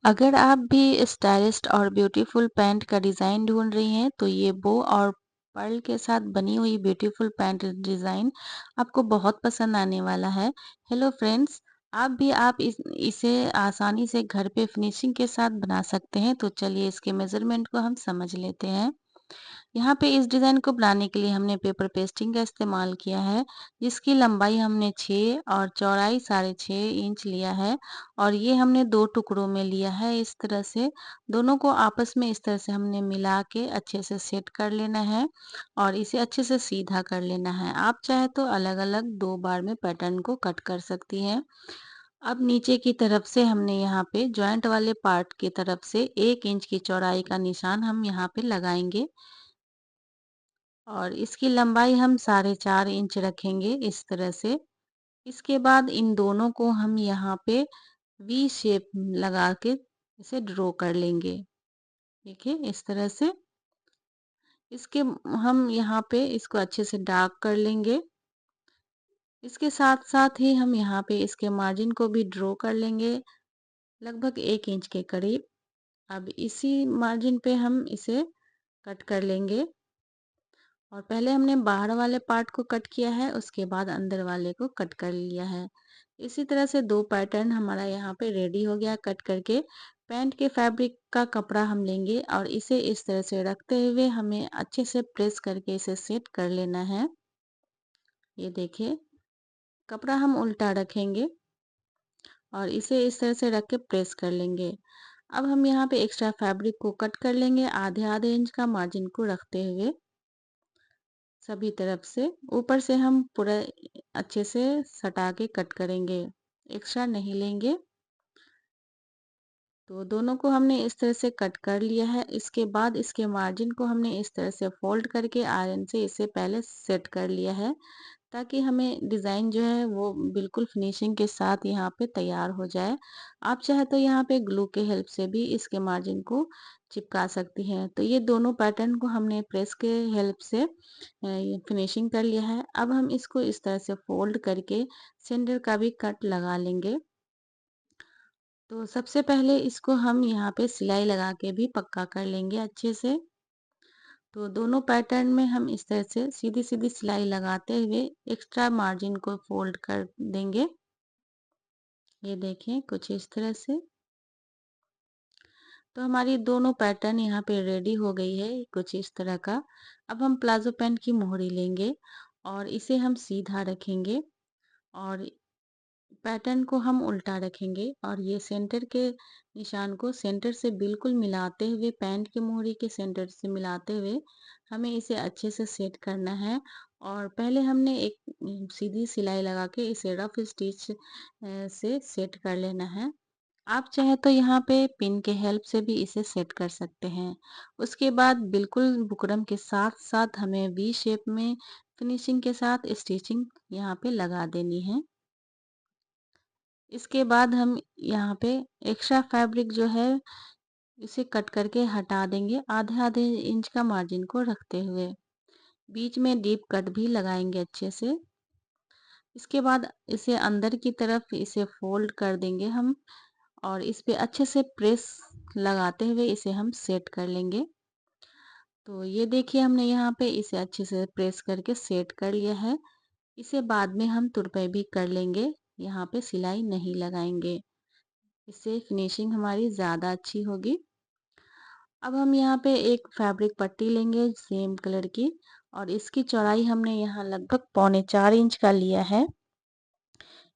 अगर आप भी स्टाइलिश और ब्यूटीफुल पैंट का डिज़ाइन ढूंढ रही हैं तो ये बो और पर्ल के साथ बनी हुई ब्यूटीफुल पैंट डिज़ाइन आपको बहुत पसंद आने वाला है। हेलो फ्रेंड्स, इसे आसानी से घर पे फिनिशिंग के साथ बना सकते हैं। तो चलिए इसके मेज़रमेंट को हम समझ लेते हैं। यहाँ पे इस डिज़ाइन को बनाने के लिए हमने पेपर पेस्टिंग का इस्तेमाल किया है, जिसकी लंबाई हमने 6 और चौड़ाई 6.5 इंच लिया है और ये हमने 2 टुकड़ों में लिया है इस तरह से। दोनों को आपस में इस तरह से हमने मिला के अच्छे से सेट कर लेना है और इसे अच्छे से सीधा कर लेना है। आप चाहे तो अलग-अलग 2 बार में पैटर्न को कट कर सकती हैं। अब नीचे की तरफ से हमने यहाँ पे जॉइंट वाले पार्ट की तरफ से 1 इंच की चौड़ाई का निशान हम यहाँ पे लगाएँगे और इसकी लंबाई हम 4.5 इंच रखेंगे इस तरह से। इसके बाद इन दोनों को हम यहाँ पे वी शेप लगा के इसे ड्रॉ कर लेंगे। देखिए इस तरह से इसके हम यहाँ पे इसको अच्छे से डार्क कर लेंगे। इसके साथ-साथ ही हम यहाँ पे इसके मार्जिन को भी ड्रॉ कर लेंगे लगभग 1 इंच के करीब। अब इसी मार्जिन पे हम इसे कट कर लेंगे और पहले हमने बाहर वाले पार्ट को कट किया है, उसके बाद अंदर वाले को कट कर लिया है। इसी तरह से 2 पैटर्न हमारा यहाँ पे रेडी हो गया कट करके। पैंट के फैब्रिक का कपड़ा हम लेंगे और इसे इस तरह से रखते हुए हमें अच्छे से प्रेस करके इसे सेट कर लेना है। ये देखिए, कपड़ा हम उल्टा रखेंगे और इसे इस तरह से रख के प्रेस कर लेंगे। अब हम यहाँ पे एक्स्ट्रा फैब्रिक को कट कर लेंगे आधे-आधे इंच का मार्जिन को रखते हुए। सभी तरफ से ऊपर से हम पूरा अच्छे से सटा के कट करेंगे, एक्स्ट्रा नहीं लेंगे। तो दोनों को हमने इस तरह से कट कर लिया है। इसके बाद इसके मार्जिन को हमने इस तरह से फोल्ड करके आयरन से इसे पहले सेट कर लिया है, ताकि हमें डिज़ाइन जो है वो बिल्कुल फिनिशिंग के साथ यहाँ पे तैयार हो जाए। आप चाहे तो यहाँ पे ग्लू के हेल्प से भी इसके मार्जिन को चिपका सकती हैं। तो ये दोनों पैटर्न को हमने प्रेस के हेल्प से ये फिनिशिंग कर लिया है। अब हम इसको इस तरह से फोल्ड करके सेंटर का भी कट लगा लेंगे। तो सबसे पहले इसको हम यहाँ पे सिलाई लगा के भी पक्का कर लेंगे अच्छे से। तो दोनों पैटर्न में हम इस तरह से सीधी-सीधी सिलाई लगाते हुए एक्स्ट्रा मार्जिन को फोल्ड कर देंगे। ये देखें कुछ इस तरह से। तो हमारी दोनों पैटर्न यहाँ पे रेडी हो गई है कुछ इस तरह का। अब हम प्लाजो पैंट की मोहरी लेंगे और इसे हम सीधा रखेंगे और पैटर्न को हम उल्टा रखेंगे और ये सेंटर के निशान को सेंटर से बिल्कुल मिलाते हुए पैंट की मोहरी के सेंटर से मिलाते हुए हमें इसे अच्छे से सेट करना है। और पहले हमने एक सीधी सिलाई लगा के इसे रफ स्टिच से सेट कर लेना है। आप चाहे तो यहाँ पे पिन के हेल्प से भी इसे सेट कर सकते हैं। उसके बाद बिल्कुल बुकरम के साथ साथ हमें वी शेप में फिनिशिंग के साथ स्टिचिंग यहाँ पे लगा देनी है। इसके बाद हम यहाँ पे एक्स्ट्रा फैब्रिक जो है इसे कट करके हटा देंगे आधे आधे इंच का मार्जिन को रखते हुए। बीच में डीप कट भी लगाएंगे अच्छे से। इसके बाद इसे अंदर की तरफ इसे फोल्ड कर देंगे हम और इस पे अच्छे से प्रेस लगाते हुए इसे हम सेट कर लेंगे। तो ये देखिए हमने यहाँ पे इसे अच्छे से प्रेस करके सेट कर लिया है। इसे बाद में हम तुरपाई भी कर लेंगे, यहाँ पे सिलाई नहीं लगाएंगे। इससे फिनिशिंग हमारी ज़्यादा अच्छी होगी। अब हम यहाँ पे एक फैब्रिक पट्टी लेंगे सेम कलर की और इसकी चौड़ाई हमने यहाँ लगभग 3.25 इंच का लिया है।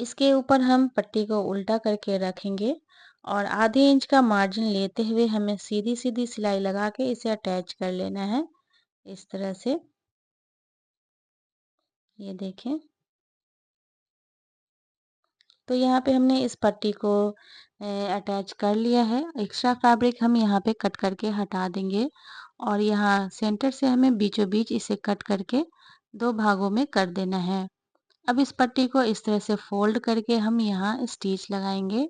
इसके ऊपर हम पट्टी को उल्टा करके रखेंगे और आधे इंच का मार्जिन लेते हुए हमें सीधी सीधी सिलाई लगा के इसे अटैच कर लेना है इस तरह से। ये देखें, तो यहाँ पे हमने इस पट्टी को अटैच कर लिया है। एक्स्ट्रा फैब्रिक हम यहाँ पे कट करके हटा देंगे और यहाँ सेंटर से हमें बीचों बीच इसे कट करके 2 भागों में कर देना है। अब इस पट्टी को इस तरह से फोल्ड करके हम यहाँ स्टिच लगाएंगे।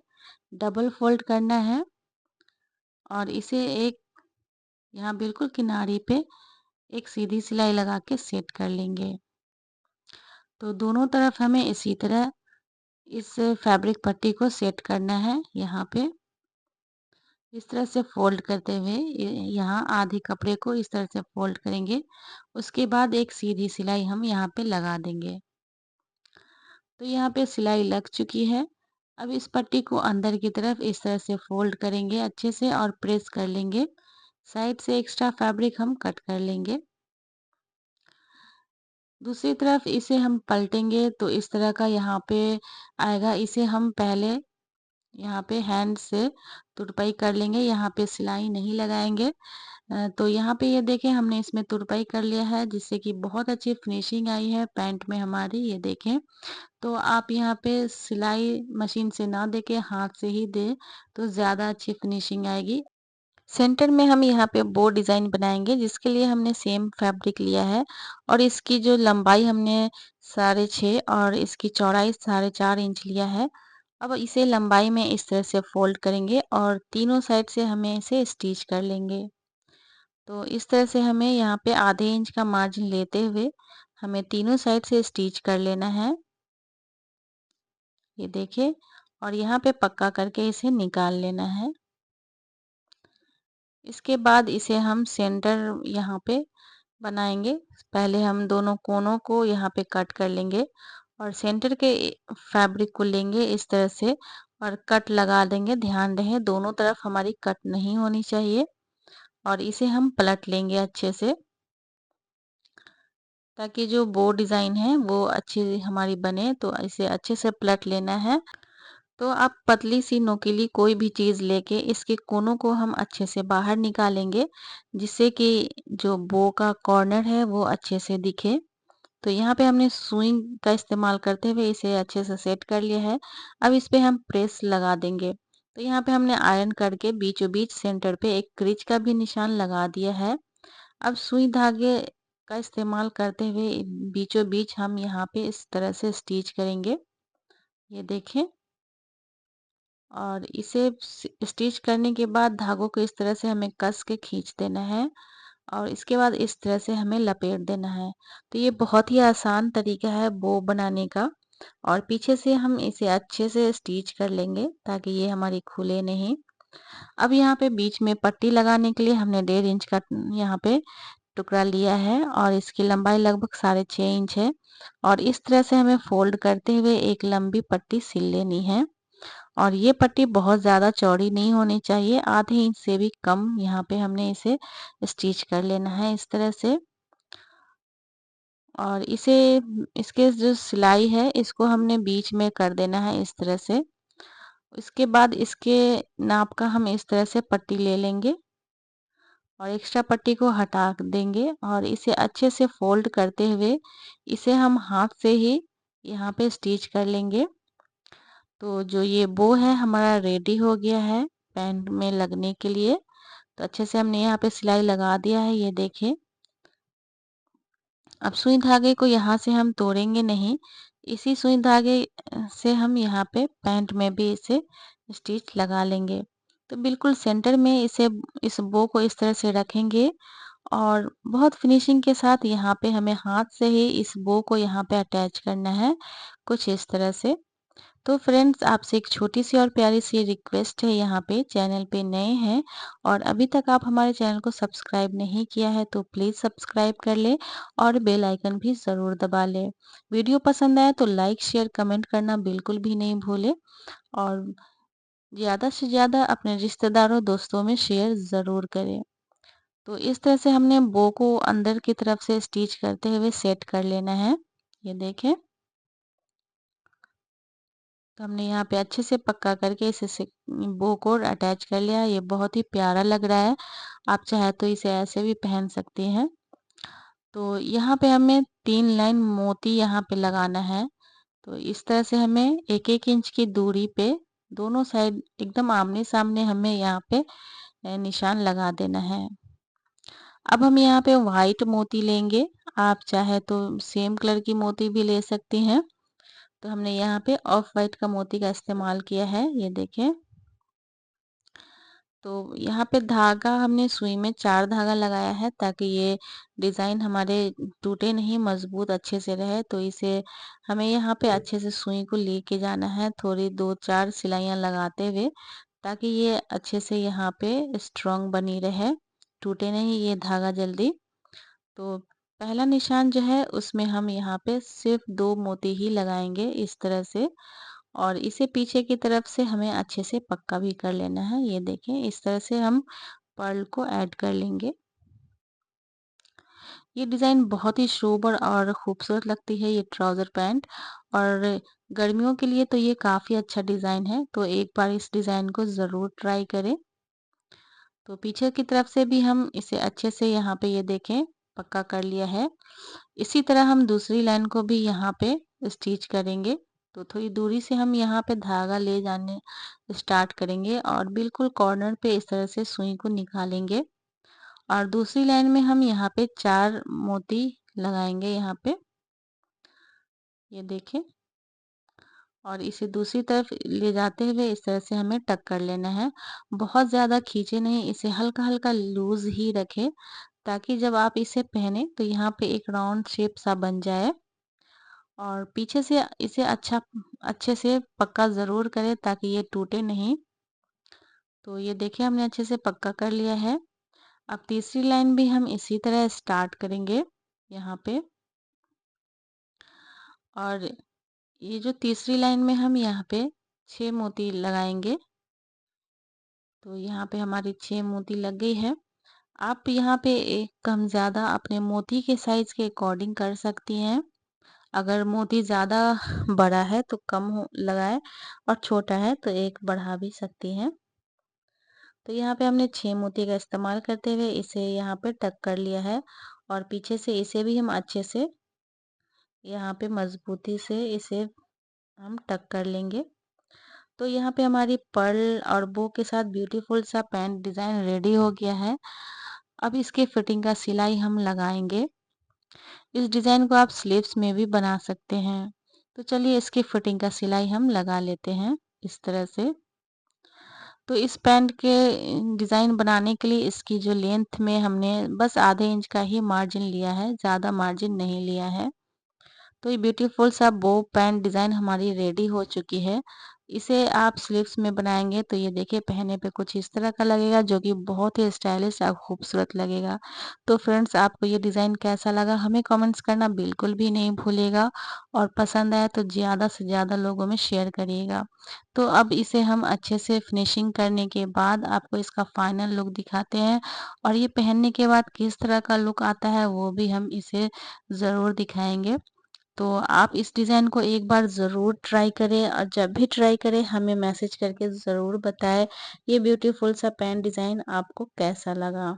डबल फोल्ड करना है और इसे एक यहाँ बिल्कुल किनारी पे एक सीधी सिलाई लगा के सेट कर लेंगे। तो दोनों तरफ हमें इसी तरह इस फैब्रिक पट्टी को सेट करना है यहाँ पे। इस तरह से फ़ोल्ड करते हुए यहाँ आधे कपड़े को इस तरह से फ़ोल्ड करेंगे। उसके बाद एक सीधी सिलाई हम यहाँ पे लगा देंगे। तो यहाँ पे सिलाई लग चुकी है। अब इस पट्टी को अंदर की तरफ इस तरह से फ़ोल्ड करेंगे अच्छे से और प्रेस कर लेंगे। साइड से एक्स्ट्रा फैब्रिक हम कट कर लेंगे। दूसरी तरफ इसे हम पलटेंगे तो इस तरह का यहाँ पे आएगा। इसे हम पहले यहाँ पे हैंड से तुरपाई कर लेंगे, यहाँ पे सिलाई नहीं लगाएँगे। तो यहाँ पे ये देखें हमने इसमें तुरपाई कर लिया है जिससे कि बहुत अच्छी फिनिशिंग आई है पैंट में हमारी, ये देखें। तो आप यहाँ पे सिलाई मशीन से ना देके हाथ से ही दें तो ज़्यादा अच्छी फिनिशिंग आएगी। सेंटर में हम यहाँ पे बो डिज़ाइन बनाएँगे जिसके लिए हमने सेम फैब्रिक लिया है और इसकी जो लंबाई हमने 6.5 और इसकी चौड़ाई 4.5 इंच लिया है। अब इसे लंबाई में इस तरह से फ़ोल्ड करेंगे और तीनों साइड से हमें इसे स्टिच कर लेंगे। तो इस तरह से हमें यहाँ पे आधे इंच का मार्जिन लेते हुए हमें तीनों साइड से स्टिच कर लेना है। ये देखिए और यहाँ पे पक्का करके इसे निकाल लेना है। इसके बाद इसे हम सेंटर यहाँ पे बनाएँगे। पहले हम दोनों कोनों को यहाँ पे कट कर लेंगे और सेंटर के फैब्रिक को लेंगे इस तरह से और कट लगा देंगे। ध्यान रहे दोनों तरफ हमारी कट नहीं होनी चाहिए और इसे हम पलट लेंगे अच्छे से ताकि जो बो डिज़ाइन है वो अच्छी हमारी बने। तो इसे अच्छे से पलट लेना है। तो आप पतली सी नोकीली कोई भी चीज़ लेके इसके कोनों को हम अच्छे से बाहर निकालेंगे जिससे कि जो बो का कॉर्नर है वो अच्छे से दिखे। तो यहाँ पे हमने सुई का इस्तेमाल करते हुए इसे अच्छे से सेट कर लिया है। अब इस पे हम प्रेस लगा देंगे। तो यहाँ पे हमने आयरन करके बीचों बीच सेंटर पे एक क्रीज का भी निशान लगा दिया है। अब सुई धागे का इस्तेमाल करते हुए बीचों बीच हम यहाँ पे इस तरह से स्टिच करेंगे। ये देखें और इसे स्टिच करने के बाद धागों को इस तरह से हमें कस के खींच देना है और इसके बाद इस तरह से हमें लपेट देना है। तो ये बहुत ही आसान तरीका है बो बनाने का और पीछे से हम इसे अच्छे से स्टिच कर लेंगे ताकि ये हमारी खुले नहीं। अब यहाँ पे बीच में पट्टी लगाने के लिए हमने 1.5 इंच का यहाँ पे टुकड़ा लिया है और इसकी लंबाई लगभग 6.5 इंच है और इस तरह से हमें फोल्ड करते हुए एक लंबी पट्टी सिल लेनी है और ये पट्टी बहुत ज़्यादा चौड़ी नहीं होनी चाहिए, आधे इंच से भी कम यहाँ पे हमने इसे स्टिच कर लेना है इस तरह से। और इसे इसके जो सिलाई है इसको हमने बीच में कर देना है इस तरह से। इसके बाद इसके नाप का हम इस तरह से पट्टी ले लेंगे और एक्स्ट्रा पट्टी को हटा देंगे और इसे अच्छे से फोल्ड करते हुए इसे हम हाथ से ही यहाँ पे स्टिच कर लेंगे। तो जो ये बो है हमारा रेडी हो गया है पैंट में लगने के लिए। तो अच्छे से हमने यहाँ पे सिलाई लगा दिया है, ये देखिए। अब सुई धागे को यहाँ से हम तोड़ेंगे नहीं, इसी सुई धागे से हम यहाँ पे पैंट में भी इसे स्टिच लगा लेंगे। तो बिल्कुल सेंटर में इसे इस बो को इस तरह से रखेंगे और बहुत फिनिशिंग के साथ यहाँ पे हमें हाथ से ही इस बो को यहाँ पे अटैच करना है, कुछ इस तरह से। तो फ्रेंड्स आपसे एक छोटी-सी और प्यारी-सी रिक्वेस्ट है, यहाँ पे चैनल पे नए हैं और अभी तक आप हमारे चैनल को सब्सक्राइब नहीं किया है तो प्लीज़ सब्सक्राइब कर लें और बेल आइकन भी ज़रूर दबा लें। वीडियो पसंद आए तो लाइक, शेयर, कमेंट करना बिल्कुल भी नहीं भूलें और ज़्यादा से ज़्यादा अपने रिश्तेदारों, दोस्तों में शेयर ज़रूर करें। तो इस तरह से हमने बो को अंदर की तरफ से स्टिच करते हुए सेट कर लेना है। ये देखें। तो हमने यहाँ पे अच्छे से पक्का करके इसे से बो को अटैच कर लिया है। ये बहुत ही प्यारा लग रहा है। आप चाहे तो इसे ऐसे भी पहन सकती हैं। तो यहाँ पे हमें 3 लाइन मोती यहाँ पे लगाना है। तो इस तरह से हमें 1-1 इंच की दूरी पे दोनों साइड एकदम आमने-सामने हमें यहाँ पे निशान लगा देना है। अब हम यहाँ पे व्हाइट मोती लेंगे। आप चाहे तो सेम कलर की मोती भी ले सकती हैं। तो हमने यहाँ पे ऑफ व्हाइट का मोती का इस्तेमाल किया है, ये देखें। तो यहाँ पे धागा हमने सुई में 4 धागा लगाया है ताकि ये डिज़ाइन हमारे टूटे नहीं, मजबूत अच्छे से रहे। तो इसे हमें यहाँ पे अच्छे से सुई को लेके जाना है, थोड़ी 2-4 सिलाइयाँ लगाते हुए ताकि ये अच्छे से यहाँ पे स्ट्रॉन्ग बनी रहे, टूटे नहीं ये धागा जल्दी। तो पहला निशान जो है उसमें हम यहाँ पे सिर्फ 2 मोती ही लगाएँगे इस तरह से, और इसे पीछे की तरफ से हमें अच्छे से पक्का भी कर लेना है। ये देखें इस तरह से हम पर्ल को ऐड कर लेंगे। ये डिज़ाइन बहुत ही सोबर और खूबसूरत लगती है ये ट्राउज़र पैंट, और गर्मियों के लिए तो ये काफ़ी अच्छा डिज़ाइन है, तो एक बार इस डिज़ाइन को ज़रूर ट्राई करें। तो पीछे की तरफ से भी हम इसे अच्छे से यहाँ पे ये देखें पक्का कर लिया है। इसी तरह हम दूसरी लाइन को भी यहाँ पे स्टिच करेंगे। तो थोड़ी दूरी से हम यहाँ पे धागा ले जाने स्टार्ट करेंगे और बिल्कुल कॉर्नर पे इस तरह से सुई को निकालेंगे, और दूसरी लाइन में हम यहाँ पे 4 मोती लगाएंगे यहाँ पे, ये देखें, और इसे दूसरी तरफ ले जाते हुए इस तरह से हमें टक कर लेना है। बहुत ज़्यादा खींचे नहीं, इसे हल्का-हल्का लूज़ ही रखें, ताकि जब आप इसे पहने तो यहाँ पे एक राउंड शेप सा बन जाए, और पीछे से इसे अच्छे से पक्का ज़रूर करें ताकि ये टूटे नहीं। तो ये देखिए हमने अच्छे से पक्का कर लिया है। अब तीसरी लाइन भी हम इसी तरह स्टार्ट करेंगे यहाँ पे, और ये जो तीसरी लाइन में हम यहाँ पे 6 मोती लगाएंगे। तो यहाँ पे हमारी 6 मोती लग गई है। आप यहाँ पे एक कम ज़्यादा अपने मोती के साइज़ के अकॉर्डिंग कर सकती हैं। अगर मोती ज़्यादा बड़ा है तो कम हो लगाएँ, और छोटा है तो एक बढ़ा भी सकती हैं। तो यहाँ पे हमने 6 मोती का इस्तेमाल करते हुए इसे यहाँ पे टक कर लिया है, और पीछे से इसे भी हम अच्छे से यहाँ पे मज़बूती से इसे हम टक कर लेंगे। तो यहाँ पे हमारी पर्ल और बो के साथ ब्यूटीफुल सा पैंट डिज़ाइन रेडी हो गया है। अब इसके फिटिंग का सिलाई हम लगाएँगे। इस डिज़ाइन को आप स्लीव्स में भी बना सकते हैं। तो चलिए इसकी फिटिंग का सिलाई हम लगा लेते हैं इस तरह से। तो इस पैंट के डिज़ाइन बनाने के लिए इसकी जो लेंथ में हमने बस आधे इंच का ही मार्जिन लिया है, ज़्यादा मार्जिन नहीं लिया है। तो ये ब्यूटीफुल सा बो पैंट डिज़ाइन हमारी रेडी हो चुकी है। इसे आप स्लीव्स में बनाएँगे तो ये देखिए पहनने पे कुछ इस तरह का लगेगा, जो कि बहुत ही स्टाइलिश और खूबसूरत लगेगा। तो फ्रेंड्स आपको ये डिज़ाइन कैसा लगा हमें कमेंट्स करना बिल्कुल भी नहीं भूलिएगा, और पसंद आया तो ज़्यादा से ज़्यादा लोगों में शेयर करिएगा। तो अब इसे हम अच्छे से फिनिशिंग करने के बाद आपको इसका फाइनल लुक दिखाते हैं, और ये पहनने के बाद किस तरह का लुक आता है वो भी हम इसे ज़रूर दिखाएँगे। तो आप इस डिज़ाइन को एक बार ज़रूर ट्राई करें, और जब भी ट्राई करें हमें मैसेज करके ज़रूर बताएं ये ब्यूटीफुल सा पैंट डिज़ाइन आपको कैसा लगा।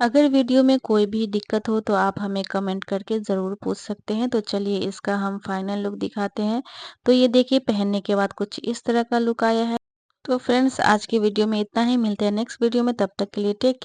अगर वीडियो में कोई भी दिक्कत हो तो आप हमें कमेंट करके ज़रूर पूछ सकते हैं। तो चलिए इसका हम फाइनल लुक दिखाते हैं। तो ये देखिए पहनने के बाद कुछ इस तरह का लुक आया है। तो फ्रेंड्स आज की वीडियो में इतना ही, मिलते हैं नेक्स्ट वीडियो में, तब तक के लिए टेक